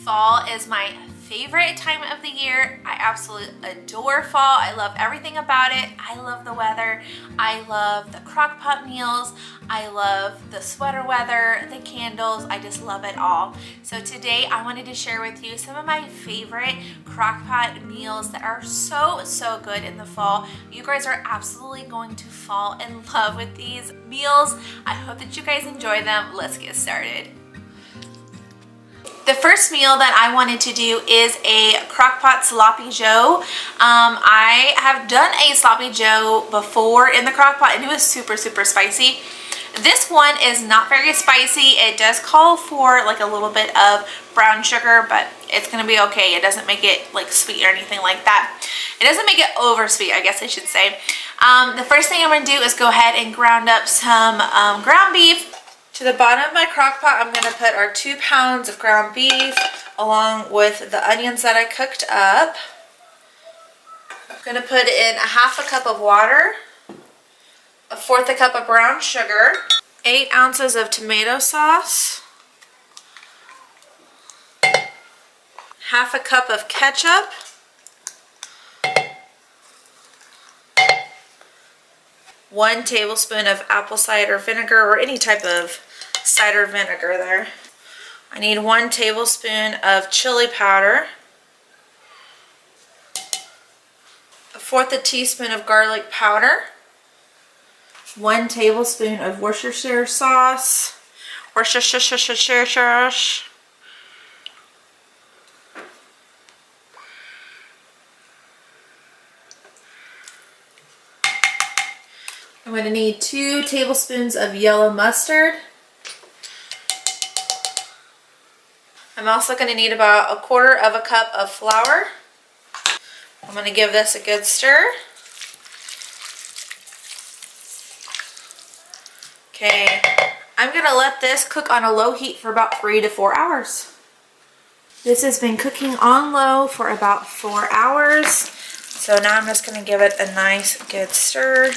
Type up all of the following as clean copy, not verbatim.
Fall is my favorite time of the year. I absolutely adore fall. I love everything about it. I love the weather. I love the Crockpot meals. I love the sweater weather, the candles. I just love it all. So today I wanted to share with you some of my favorite Crockpot meals that are so good in the fall. You guys are absolutely going to fall in love with these meals. I hope that you guys enjoy them. Let's get started. The first meal that I wanted to do is a Crockpot Sloppy Joe. I have done a Sloppy Joe before in the Crockpot and it was super spicy. This one is not very spicy. It does call for like a little bit of brown sugar, but it's gonna be okay. It doesn't make it like sweet or anything like that. It doesn't make it over sweet, I guess I should say. The first thing I'm gonna do is go ahead and ground up some ground beef. To the bottom of my Crockpot, I'm gonna put our 2 pounds of ground beef along with the onions that I cooked up. I'm gonna put in a 1/2 cup of water, 1/4 cup of brown sugar, 8 ounces of tomato sauce, 1/2 cup of ketchup, 1 tablespoon of apple cider vinegar or any type of cider vinegar there. I need 1 tablespoon of chili powder, 1/4 teaspoon of garlic powder, 1 tablespoon of Worcestershire sauce, Worcestershire sauce, I'm going to need 2 tablespoons of yellow mustard. I'm also going to need about 1/4 cup of flour. I'm going to give this a good stir. Okay, I'm going to let this cook on a low heat for about 3 to 4 hours. This has been cooking on low for about 4 hours. So now I'm just going to give it a nice good stir.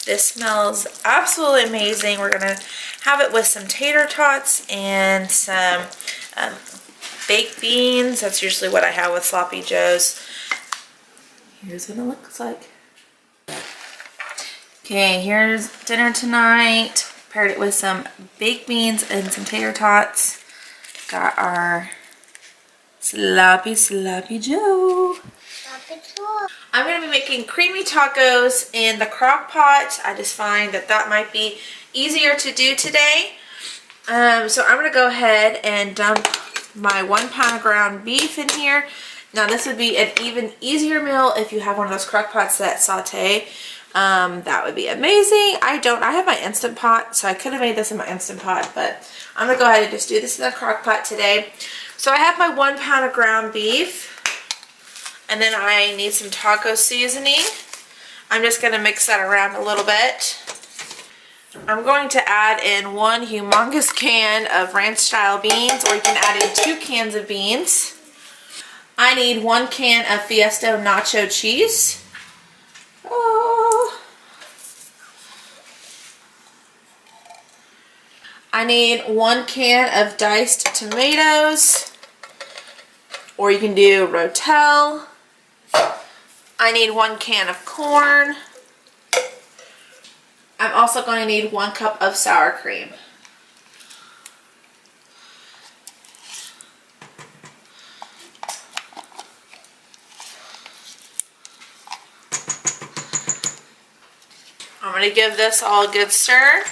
This smells absolutely amazing. We're gonna have it with some tater tots and some baked beans. That's usually what I have with Sloppy Joes. Here's what it looks like. Okay, here's dinner tonight. Paired it with some baked beans and some tater tots. Got our Sloppy Joe. I'm going to be making creamy tacos in the Crockpot. I just find that that might be easier to do today. So I'm going to go ahead and dump my 1 pound of ground beef in here. Now this would be an even easier meal if you have one of those Crockpots that saute. That would be amazing. I have my Instant Pot, so I could have made this in my Instant Pot, but I'm going to go ahead and just do this in the Crockpot today. So I have my 1 pound of ground beef. And then I need some taco seasoning. I'm just going to mix that around a little bit. I'm going to add in 1 humongous can of ranch style beans, or you can add in 2 cans of beans. I need 1 can of Fiesta nacho cheese. Oh. I need 1 can of diced tomatoes, or you can do Rotel. I need 1 can of corn. I'm also going to need 1 cup of sour cream. I'm going to give this all a good stir.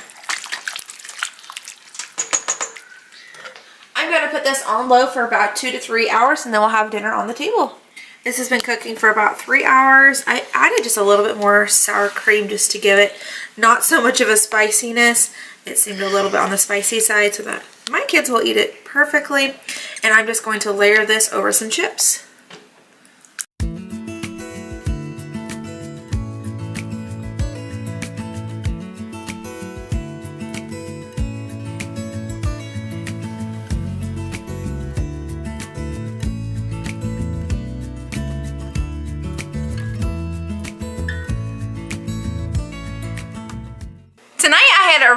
I'm going to put this on low for about 2 to 3 hours and then we'll have dinner on the table. This has been cooking for about 3 hours. I added just a little bit more sour cream just to give it not so much of a spiciness. It seemed a little bit on the spicy side so that my kids will eat it perfectly. And I'm just going to layer this over some chips.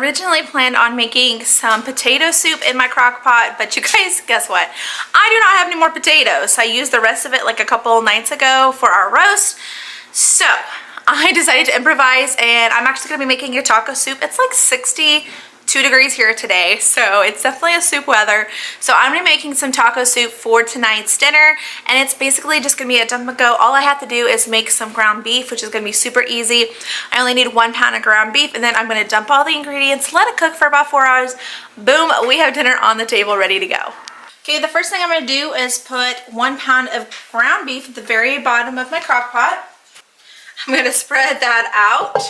originally planned on making some potato soup in my crock pot, but you guys, guess what? I do not have any more potatoes. I used the rest of it like a couple nights ago for our roast. So I decided to improvise, and I'm actually gonna be making a taco soup. It's like 62 degrees here today, so it's definitely a soup weather. So I'm gonna be making some taco soup for tonight's dinner, and it's basically just gonna be a dump and go. All I have to do is make some ground beef, which is gonna be super easy. I only need 1 pound of ground beef, and then I'm gonna dump all the ingredients, let it cook for about 4 hours. Boom, we have dinner on the table ready to go. Okay, the first thing I'm gonna do is put 1 pound of ground beef at the very bottom of my crock pot. I'm gonna spread that out.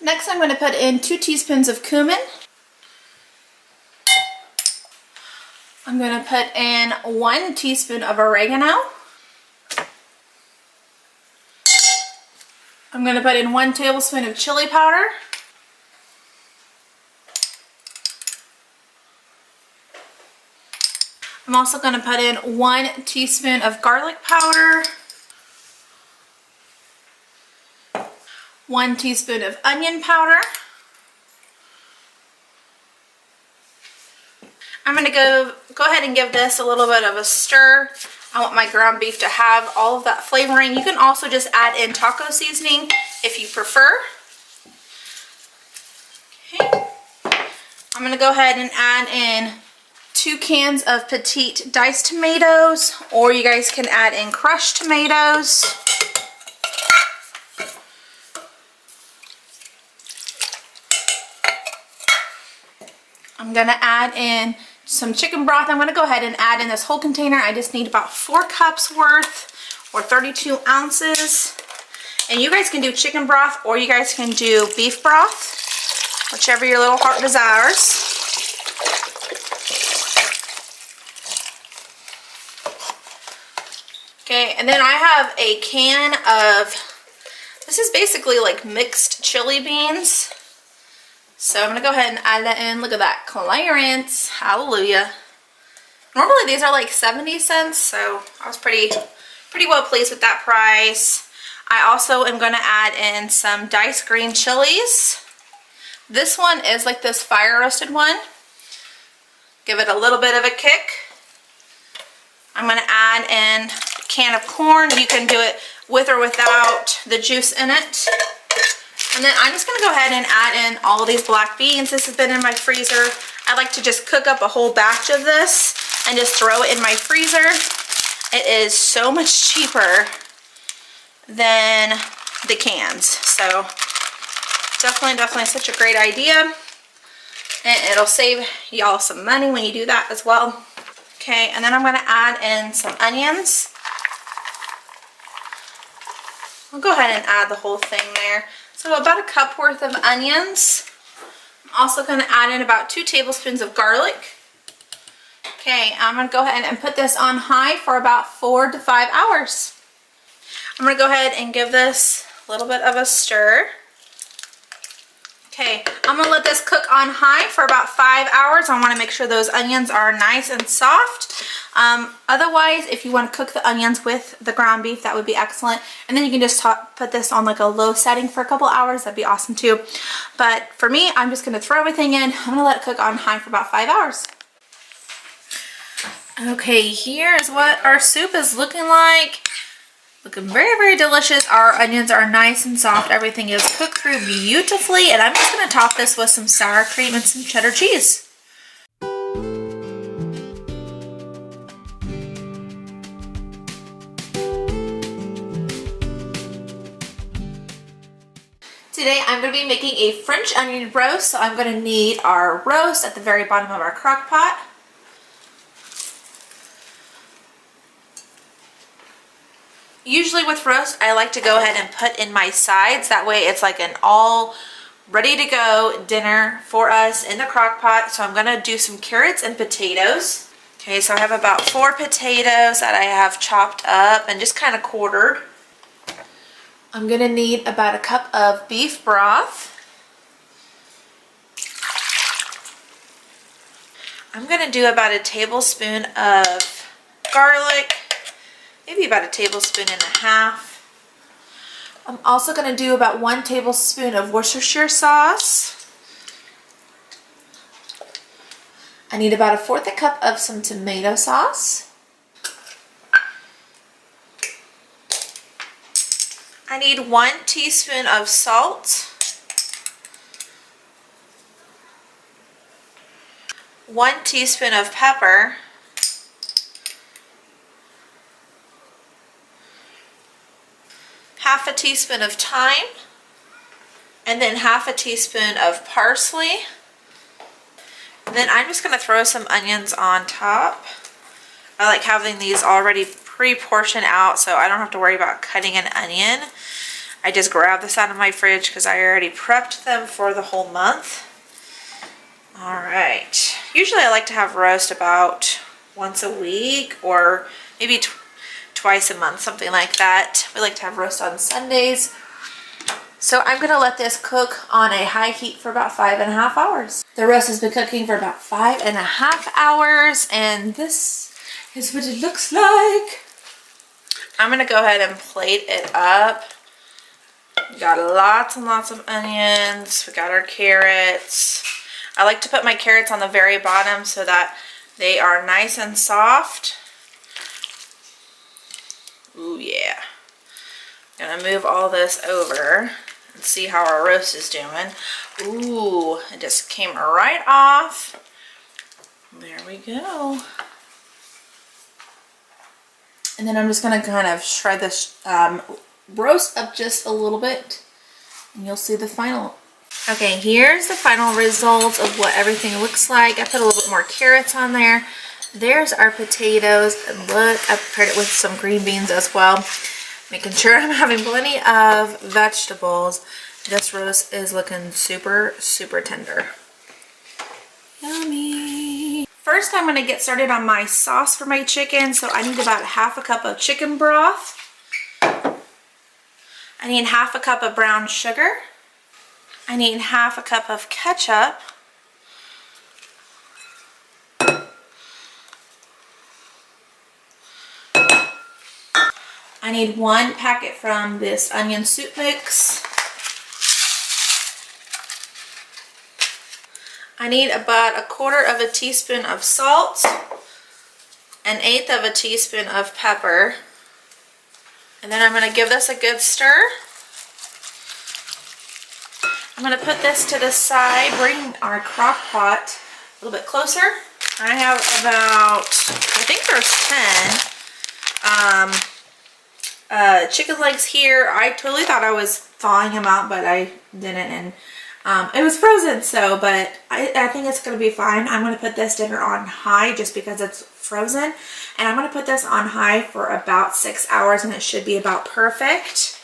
Next, I'm gonna put in 2 teaspoons of cumin. I'm going to put in 1 teaspoon of oregano. I'm going to put in 1 tablespoon of chili powder. I'm also going to put in 1 teaspoon of garlic powder. 1 teaspoon of onion powder. I'm going to go ahead and give this a little bit of a stir. I want my ground beef to have all of that flavoring. You can also just add in taco seasoning if you prefer. Okay. I'm going to go ahead and add in 2 cans of petite diced tomatoes, or you guys can add in crushed tomatoes. I'm going to add in some chicken broth. I'm going to go ahead and add in this whole container. I just need about 4 cups worth, or 32 ounces. And you guys can do chicken broth, or you guys can do beef broth, whichever your little heart desires. Okay, and then I have a can of, this is basically like mixed chili beans. So I'm going to go ahead and add that in. Look at that clearance. Hallelujah. Normally these are like 70 cents, so I was pretty well pleased with that price. I also am going to add in some diced green chilies. This one is like this fire roasted one. Give it a little bit of a kick. I'm going to add in a can of corn. You can do it with or without the juice in it. And then I'm just going to go ahead and add in all of these black beans. This has been in my freezer. I like to just cook up a whole batch of this and just throw it in my freezer. It is so much cheaper than the cans. So definitely such a great idea. And it'll save y'all some money when you do that as well. Okay, and then I'm going to add in some onions. I'll go ahead and add the whole thing there. So about a cup worth of onions. I'm also going to add in about 2 tablespoons of garlic. Okay, I'm going to go ahead and put this on high for about 4 to 5 hours. I'm going to go ahead and give this a little bit of a stir. Okay, I'm going to let this cook on high for about 5 hours. I want to make sure those onions are nice and soft. Otherwise, if you want to cook the onions with the ground beef, that would be excellent. And then you can just put this on like a low setting for a couple hours. That'd be awesome too. But for me, I'm just going to throw everything in. I'm going to let it cook on high for about 5 hours. Okay, here is what our soup is looking like. Looking very delicious. Our onions are nice and soft. Everything is cooked through beautifully. And I'm just going to top this with some sour cream and some cheddar cheese. Today I'm going to be making a French onion roast. So I'm going to need our roast at the very bottom of our crock pot. Usually with roast, I like to go ahead and put in my sides. That way it's like an all ready to go dinner for us in the crock pot. So I'm going to do some carrots and potatoes. Okay, so I have about 4 potatoes that I have chopped up and just kind of quartered. I'm going to need about a cup of beef broth. I'm going to do about a tablespoon of garlic. Maybe about a tablespoon and a half. I'm also going to do about 1 tablespoon of Worcestershire sauce. I need about 1/4 cup of some tomato sauce. I need 1 teaspoon of salt. 1 teaspoon of pepper. Half a teaspoon of thyme. And then half a teaspoon of parsley. And then I'm just going to throw some onions on top. I like having these already pre-portioned out so I don't have to worry about cutting an onion. I just grab this out of my fridge because I already prepped them for the whole month. Alright. Usually I like to have roast about once a week or maybe twice a month, something like that. We like to have roast on Sundays. So I'm going to let this cook on a high heat for about 5.5 hours. The roast has been cooking for about 5.5 hours, and this is what it looks like. I'm going to go ahead and plate it up. We got lots and lots of onions. We got our carrots. I like to put my carrots on the very bottom so that they are nice and soft. Ooh, yeah. I'm going to move all this over and see how our roast is doing. Ooh, it just came right off. There we go. And then I'm just going to kind of shred this roast up just a little bit. And you'll see the final. Okay, here's the final result of what everything looks like. I put a little bit more carrots on there. There's our potatoes. And look, I prepared it with some green beans as well. Making sure I'm having plenty of vegetables. This roast is looking super, super tender. Yummy. First, I'm going to get started on my sauce for my chicken. So I need about 1/2 cup of chicken broth. I need 1/2 cup of brown sugar. I need 1/2 cup of ketchup. I need 1 packet from this onion soup mix. I need about 1/4 teaspoon of salt, 1/8 teaspoon of pepper. And then I'm going to give this a good stir. I'm going to put this to the side, bring our crock pot a little bit closer. I have about, I think there's 10 chicken legs here. I totally thought I was thawing them out, but I didn't, and it was frozen, so, but I think it's going to be fine. I'm going to put this dinner on high just because it's frozen, and I'm going to put this on high for about 6 hours, and it should be about perfect.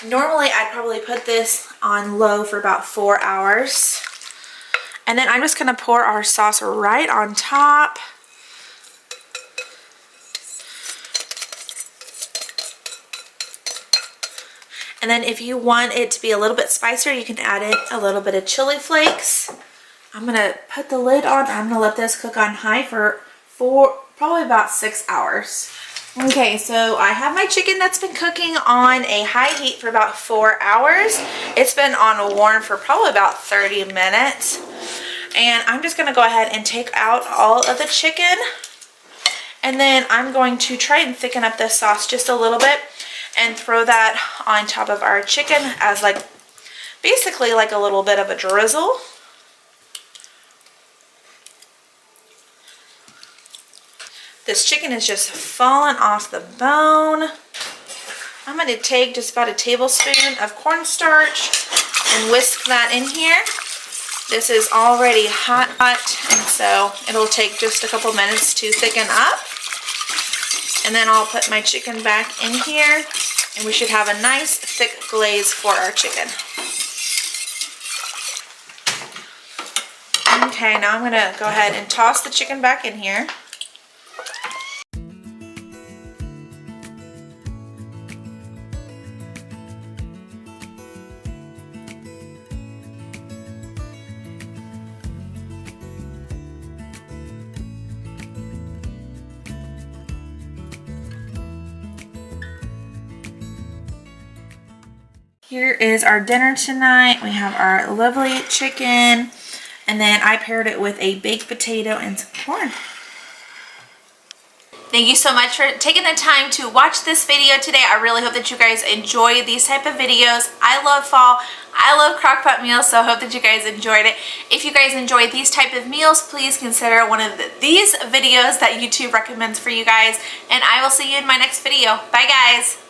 Normally, I'd probably put this on low for about 4 hours, and then I'm just going to pour our sauce right on top. And then if you want it to be a little bit spicier, you can add in a little bit of chili flakes. I'm going to put the lid on. I'm going to let this cook on high for probably about 6 hours. Okay, so I have my chicken that's been cooking on a high heat for about 4 hours. It's been on warm for probably about 30 minutes. And I'm just going to go ahead and take out all of the chicken. And then I'm going to try and thicken up this sauce just a little bit and throw that on top of our chicken as like basically like a little bit of a drizzle. This chicken is just falling off the bone. I'm going to take just about a tablespoon of cornstarch and whisk that in here. This is already hot, and so it'll take just a couple minutes to thicken up. And then I'll put my chicken back in here, and we should have a nice thick glaze for our chicken. Okay, now I'm going to go ahead and toss the chicken back in here. Here is our dinner tonight. We have our lovely chicken, and And then I paired it with a baked potato and some corn. Thank you so much for taking the time to watch this video today. I really hope that you guys enjoy these type of videos. I love fall. I love Crockpot meals, so I hope that you guys enjoyed it. If you guys enjoy these type of meals, please consider one of these videos that YouTube recommends for you guys. And I will see you in my next video. Bye, guys.